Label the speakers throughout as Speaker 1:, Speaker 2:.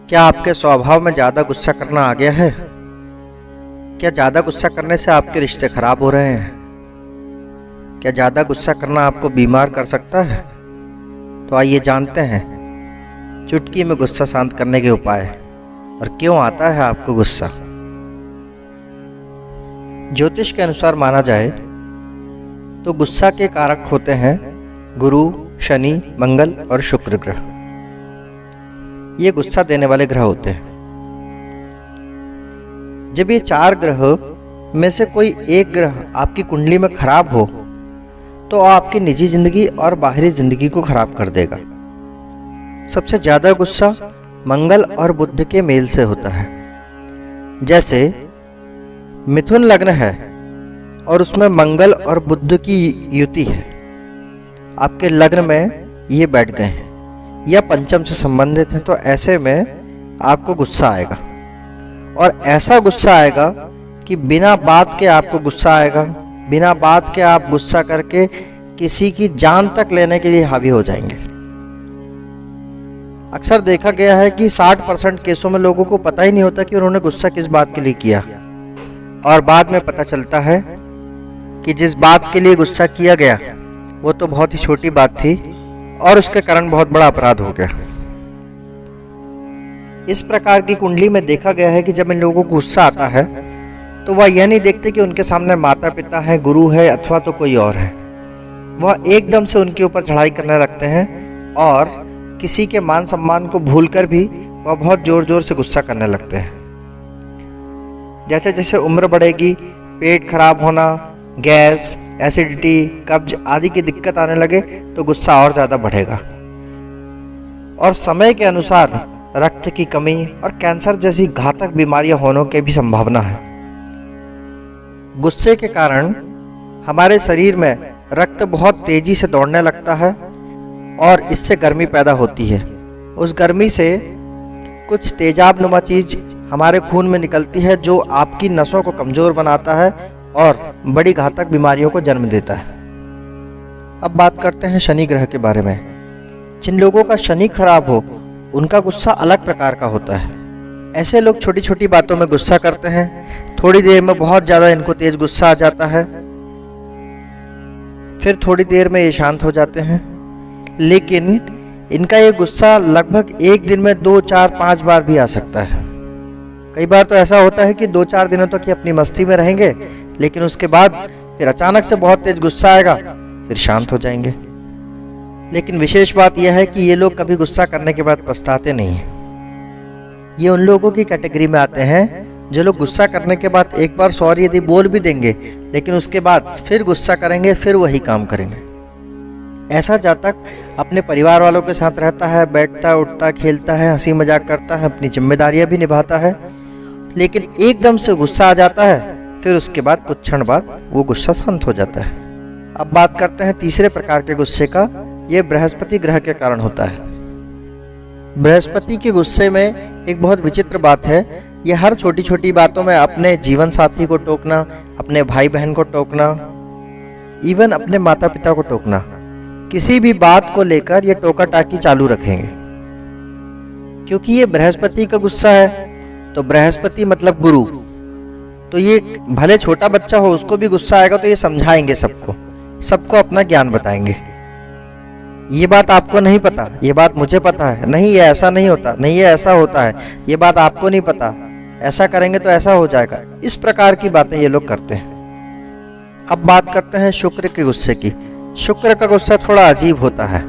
Speaker 1: क्या आपके स्वभाव में ज़्यादा गुस्सा करना आ गया है? क्या ज़्यादा गुस्सा करने से आपके रिश्ते खराब हो रहे हैं? क्या ज़्यादा गुस्सा करना आपको बीमार कर सकता है? तो आइए जानते हैं चुटकी में गुस्सा शांत करने के उपाय और क्यों आता है आपको गुस्सा। ज्योतिष के अनुसार माना जाए तो गुस्सा के कारक होते हैं गुरु, शनि, मंगल और शुक्र ग्रह। ये गुस्सा देने वाले ग्रह होते हैं। जब ये 4 ग्रह में से कोई एक ग्रह आपकी कुंडली में खराब हो तो आपकी निजी जिंदगी और बाहरी जिंदगी को खराब कर देगा। सबसे ज्यादा गुस्सा मंगल और बुध के मेल से होता है। जैसे मिथुन लग्न है और उसमें मंगल और बुध की युति है, आपके लग्न में ये बैठ गए हैं या पंचम से संबंधित हैं, तो ऐसे में आपको गुस्सा आएगा और ऐसा गुस्सा आएगा कि बिना बात के आपको गुस्सा आएगा। बिना बात के आप गुस्सा करके किसी की जान तक लेने के लिए हावी हो जाएंगे। अक्सर देखा गया है कि 60% केसों में लोगों को पता ही नहीं होता कि उन्होंने गुस्सा किस बात के लिए किया और बाद में पता चलता है कि जिस बात के लिए गुस्सा किया गया वो तो बहुत ही छोटी बात थी और उसके कारण बहुत बड़ा अपराध हो गया। इस प्रकार की कुंडली में देखा गया है कि जब इन लोगों को गुस्सा आता है तो वह यह नहीं देखते कि उनके सामने माता पिता है, गुरु है अथवा तो कोई और है। वह एकदम से उनके ऊपर चढ़ाई करने लगते हैं और किसी के मान सम्मान को भूलकर भी वह बहुत जोर जोर से गुस्सा करने लगते हैं। जैसे जैसे उम्र बढ़ेगी, पेट खराब होना, गैस, एसिडिटी, कब्ज आदि की दिक्कत आने लगे तो गुस्सा और ज़्यादा बढ़ेगा और समय के अनुसार रक्त की कमी और कैंसर जैसी घातक बीमारियां होने की भी संभावना है। गुस्से के कारण हमारे शरीर में रक्त बहुत तेजी से दौड़ने लगता है और इससे गर्मी पैदा होती है। उस गर्मी से कुछ तेजाब नुमा चीज हमारे खून में निकलती है जो आपकी नसों को कमजोर बनाता है और बड़ी घातक बीमारियों को जन्म देता है। अब बात करते हैं शनि ग्रह के बारे में। जिन लोगों का शनि खराब हो उनका गुस्सा अलग प्रकार का होता है। ऐसे लोग छोटी छोटी बातों में गुस्सा करते हैं, थोड़ी देर में बहुत ज़्यादा इनको तेज गुस्सा आ जाता है, फिर थोड़ी देर में ये शांत हो जाते हैं। लेकिन इनका ये गुस्सा लगभग एक दिन में 2, 4, 5 बार भी आ सकता है। कई बार तो ऐसा होता है कि 2-4 दिनों तक ये अपनी मस्ती में रहेंगे, लेकिन उसके बाद फिर अचानक से बहुत तेज गुस्सा आएगा, फिर शांत हो जाएंगे। लेकिन विशेष बात यह है कि ये लोग कभी गुस्सा करने के बाद पछताते नहीं हैं। ये उन लोगों की कैटेगरी में आते हैं जो लोग गुस्सा करने के बाद एक बार सॉरी यदि बोल भी देंगे, लेकिन उसके बाद फिर गुस्सा करेंगे, फिर वही काम करेंगे। ऐसा जातक अपने परिवार वालों के साथ रहता है, बैठता उठता खेलता है, हंसी मजाक करता है, अपनी जिम्मेदारियां भी निभाता है, लेकिन एकदम से गुस्सा आ जाता है, फिर उसके बाद कुछ क्षण बाद वो गुस्सा शांत हो जाता है। अब बात करते हैं तीसरे प्रकार के गुस्से का। ये बृहस्पति ग्रह के कारण होता है। बृहस्पति के गुस्से में एक बहुत विचित्र बात है, ये हर छोटी छोटी बातों में अपने जीवन साथी को टोकना, अपने भाई बहन को टोकना, इवन अपने माता पिता को टोकना, किसी भी बात को लेकर ये टोका टाकी चालू रखेंगे। क्योंकि ये बृहस्पति का गुस्सा है तो बृहस्पति मतलब गुरु, तो ये भले छोटा बच्चा हो उसको भी गुस्सा आएगा तो ये समझाएंगे सबको अपना ज्ञान बताएंगे। ये बात आपको नहीं पता, ये बात मुझे पता है, नहीं ये ऐसा नहीं होता, नहीं ये ऐसा होता है, ये बात आपको नहीं पता, ऐसा करेंगे तो ऐसा हो जाएगा। इस प्रकार की बातें ये लोग करते हैं। अब बात करते हैं शुक्र के गुस्से की। शुक्र का गुस्सा थोड़ा अजीब होता है।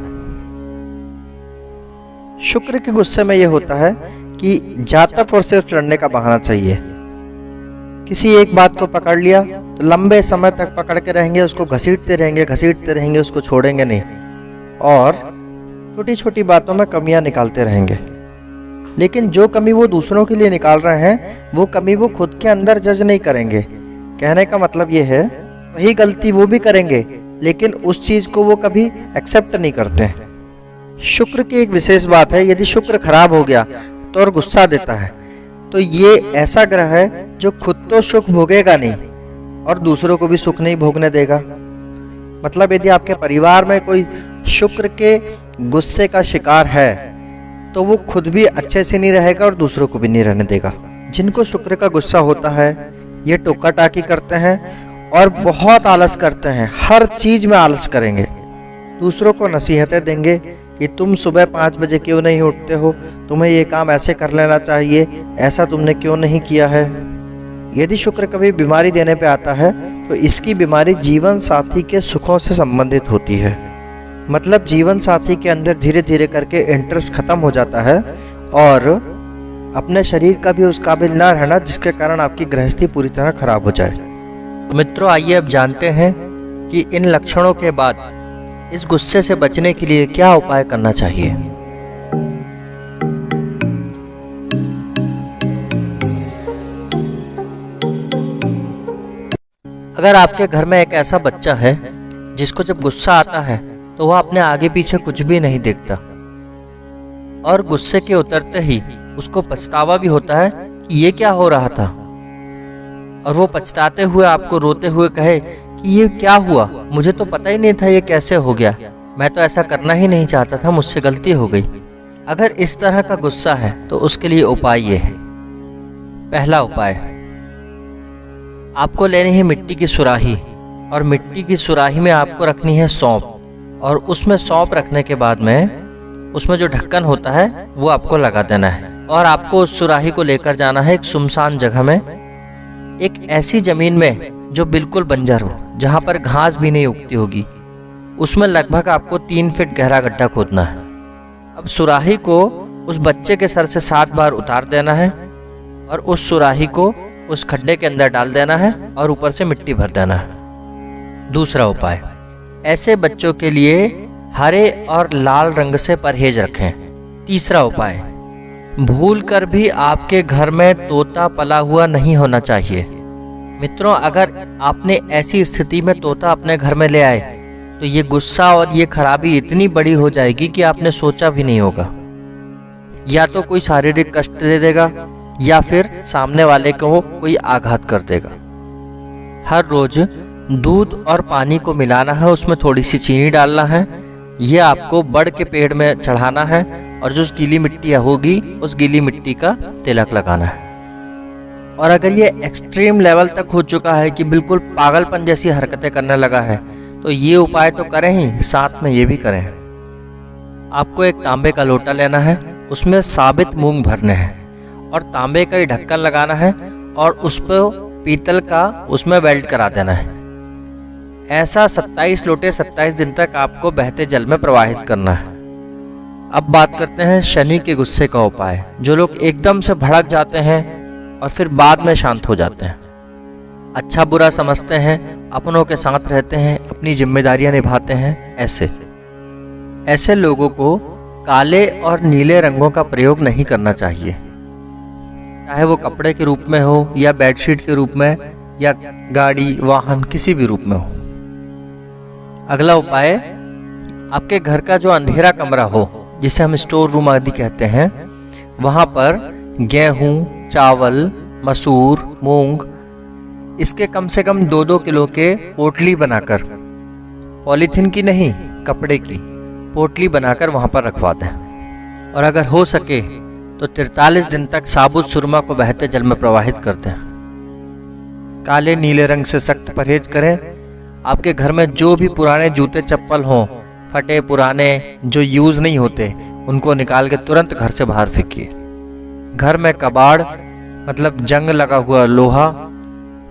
Speaker 1: शुक्र के गुस्से में ये होता है कि जातक और सिर्फ लड़ने का बहाना चाहिए। किसी एक बात को पकड़ लिया तो लंबे समय तक पकड़ के रहेंगे, उसको घसीटते रहेंगे, उसको छोड़ेंगे नहीं और छोटी छोटी बातों में कमियां निकालते रहेंगे। लेकिन जो कमी वो दूसरों के लिए निकाल रहे हैं वो कमी वो खुद के अंदर जज नहीं करेंगे। कहने का मतलब ये है वही गलती वो भी करेंगे, लेकिन उस चीज को वो कभी एक्सेप्ट नहीं करते हैं। शुक्र की एक विशेष बात है, यदि शुक्र खराब हो गया तो और गुस्सा देता है तो ये ऐसा ग्रह है जो खुद तो सुख भोगेगा नहीं और दूसरों को भी सुख नहीं भोगने देगा। मतलब यदि आपके परिवार में कोई शुक्र के गुस्से का शिकार है तो वो खुद भी अच्छे से नहीं रहेगा और दूसरों को भी नहीं रहने देगा। जिनको शुक्र का गुस्सा होता है ये टोका टाकी करते हैं और बहुत आलस करते हैं, हर चीज़ में आलस करेंगे। दूसरों को नसीहतें देंगे कि तुम सुबह 5 बजे क्यों नहीं उठते हो, तुम्हें ये काम ऐसे कर लेना चाहिए, ऐसा तुमने क्यों नहीं किया है। यदि शुक्र कभी बीमारी देने पे आता है तो इसकी बीमारी जीवन साथी के सुखों से संबंधित होती है। मतलब जीवन साथी के अंदर धीरे धीरे करके इंटरेस्ट खत्म हो जाता है और अपने शरीर का भी उस काबिल ना रहना, जिसके कारण आपकी गृहस्थी पूरी तरह खराब हो जाए। मित्रों, आइए अब जानते हैं कि इन लक्षणों के बाद इस गुस्से से बचने के लिए क्या उपाय करना चाहिए। अगर आपके घर में एक ऐसा बच्चा है जिसको जब गुस्सा आता है तो वह अपने आगे पीछे कुछ भी नहीं देखता और गुस्से के उतरते ही उसको पछतावा भी होता है कि ये क्या हो रहा था, और वो पछताते हुए आपको रोते हुए कहे कि ये क्या हुआ, मुझे तो पता ही नहीं था ये कैसे हो गया, मैं तो ऐसा करना ही नहीं चाहता था, मुझसे गलती हो गई। अगर इस तरह का गुस्सा है तो उसके लिए उपाय ये है। पहला उपाय, आपको लेनी है मिट्टी की सुराही और मिट्टी की सुराही में आपको रखनी है सौंफ, और उसमें सौंफ रखने के बाद में उसमें जो ढक्कन होता है वो आपको लगा देना है और आपको उस सुराही को लेकर जाना है एक सुनसान जगह में, एक ऐसी जमीन में जो बिल्कुल बंजर हो, जहाँ पर घास भी नहीं उगती होगी। उसमें लगभग आपको 3 फीट गहरा गड्ढा खोदना है। अब सुराही को उस बच्चे के सर से 7 बार उतार देना है और उस सुराही को उस खड्डे के अंदर डाल देना है और ऊपर से मिट्टी भर देना है। दूसरा उपाय, ऐसे बच्चों के लिए हरे और लाल रंग से परहेज रखें। तीसरा उपाय, भूल कर भी आपके घर में तोता पला हुआ नहीं होना चाहिए। मित्रों, अगर आपने ऐसी स्थिति में तोता अपने घर में ले आए तो ये गुस्सा और ये खराबी इतनी बड़ी हो जाएगी कि आपने सोचा भी नहीं होगा। या तो कोई शारीरिक कष्ट दे देगा या फिर सामने वाले को कोई आघात कर देगा। हर रोज दूध और पानी को मिलाना है, उसमें थोड़ी सी चीनी डालना है, ये आपको बड़ के पेड़ में चढ़ाना है और जो गीली मिट्टी होगी उस गीली मिट्टी का तिलक लगाना है। और अगर ये एक्सट्रीम लेवल तक हो चुका है कि बिल्कुल पागलपन जैसी हरकतें करने लगा है तो ये उपाय तो करें ही, साथ में ये भी करें। आपको एक तांबे का लोटा लेना है, उसमें साबित मूंग भरने हैं और तांबे का ही ढक्कन लगाना है और उस पर पीतल का उसमें वेल्ड करा देना है। ऐसा 27 लोटे 27 दिन तक आपको बहते जल में प्रवाहित करना है। अब बात करते हैं शनि के गुस्से का उपाय। जो लोग एकदम से भड़क जाते हैं और फिर बाद में शांत हो जाते हैं, अच्छा बुरा समझते हैं, अपनों के साथ रहते हैं, अपनी जिम्मेदारियां निभाते हैं, ऐसे लोगों को काले और नीले रंगों का प्रयोग नहीं करना चाहिए, चाहे वो कपड़े के रूप में हो या बेडशीट के रूप में या गाड़ी वाहन किसी भी रूप में हो। अगला उपाय, आपके घर का जो अंधेरा कमरा हो, जिसे हम स्टोर रूम आदि कहते हैं, वहाँ पर गेहूँ, चावल, मसूर, मूंग, इसके कम से कम 2-2 किलो के पोटली बनाकर, पॉलीथीन की नहीं कपड़े की पोटली बनाकर वहाँ पर रखवा दें। और अगर हो सके तो 43 दिन तक साबुत सुरमा को बहते जल में प्रवाहित कर दें। काले नीले रंग से सख्त परहेज करें। आपके घर में जो भी पुराने जूते चप्पल हों, फटे पुराने जो यूज़ नहीं होते, उनको निकाल के तुरंत घर से बाहर फेंकिए। घर में कबाड़ मतलब जंग लगा हुआ लोहा,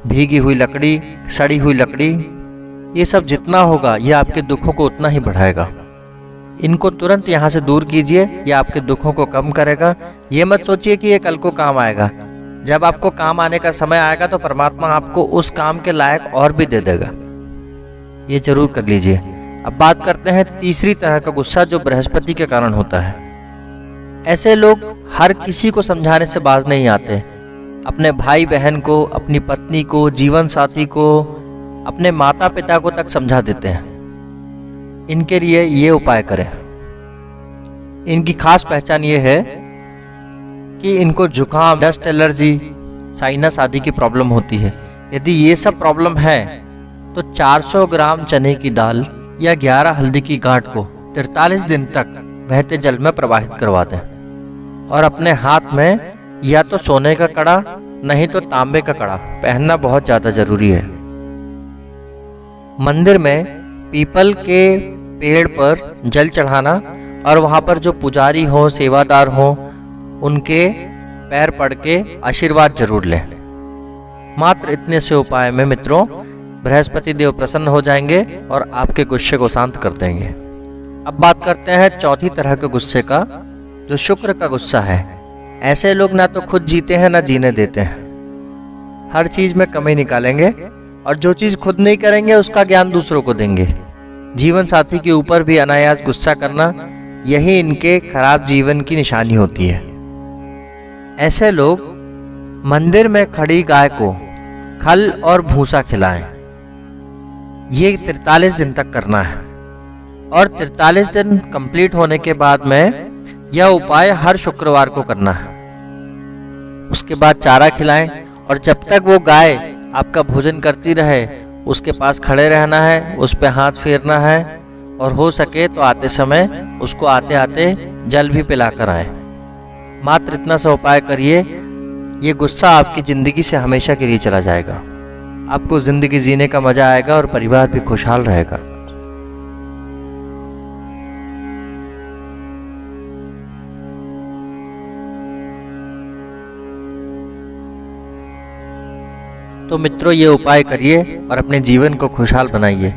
Speaker 1: भीगी हुई लकड़ी, सड़ी हुई लकड़ी, ये सब जितना होगा ये आपके दुखों को उतना ही बढ़ाएगा। इनको तुरंत यहाँ से दूर कीजिए, ये आपके दुखों को कम करेगा। ये मत सोचिए कि ये कल को काम आएगा। जब आपको काम आने का समय आएगा तो परमात्मा आपको उस काम के लायक और भी दे देगा। ये जरूर कर लीजिए। अब बात करते हैं तीसरी तरह का गुस्सा जो बृहस्पति के कारण होता है। ऐसे लोग हर किसी को समझाने से बाज नहीं आते। अपने भाई बहन को, अपनी पत्नी को, जीवन साथी को, अपने माता पिता को तक समझा देते हैं। इनके लिए ये उपाय करें। इनकी खास पहचान ये है कि इनको जुकाम, डस्ट एलर्जी, साइनस आदि की प्रॉब्लम होती है। यदि ये सब प्रॉब्लम है तो 400 ग्राम चने की दाल या 11 हल्दी की गांठ को 43 दिन तक बहते जल में प्रवाहित करवा दें। और अपने हाथ में या तो सोने का कड़ा नहीं तो तांबे का कड़ा पहनना बहुत ज़्यादा ज़रूरी है। मंदिर में पीपल के पेड़ पर जल चढ़ाना और वहाँ पर जो पुजारी हो, सेवादार हो, उनके पैर पड़ के आशीर्वाद जरूर लें। मात्र इतने से उपाय में मित्रों बृहस्पति देव प्रसन्न हो जाएंगे और आपके गुस्से को शांत कर देंगे। अब बात करते हैं चौथी तरह के गुस्से का, जो शुक्र का गुस्सा है। ऐसे लोग ना तो खुद जीते हैं ना जीने देते हैं। हर चीज में कमी निकालेंगे और जो चीज खुद नहीं करेंगे उसका ज्ञान दूसरों को देंगे। जीवन साथी के ऊपर भी अनायास गुस्सा करना, यही इनके खराब जीवन की निशानी होती है। ऐसे लोग मंदिर में खड़ी गाय को खल और भूसा खिलाएं। ये 43 दिन तक करना है और 43 दिन कंप्लीट होने के बाद में यह उपाय हर शुक्रवार को करना है। उसके बाद चारा खिलाएं और जब तक वो गाय आपका भोजन करती रहे उसके पास खड़े रहना है, उस पे हाथ फेरना है और हो सके तो आते समय उसको आते आते जल भी पिलाकर आए। मात्र इतना सा उपाय करिए, ये गुस्सा आपकी ज़िंदगी से हमेशा के लिए चला जाएगा। आपको ज़िंदगी जीने का मज़ा आएगा और परिवार भी खुशहाल रहेगा। तो मित्रों ये उपाय करिए और अपने जीवन को खुशहाल बनाइए।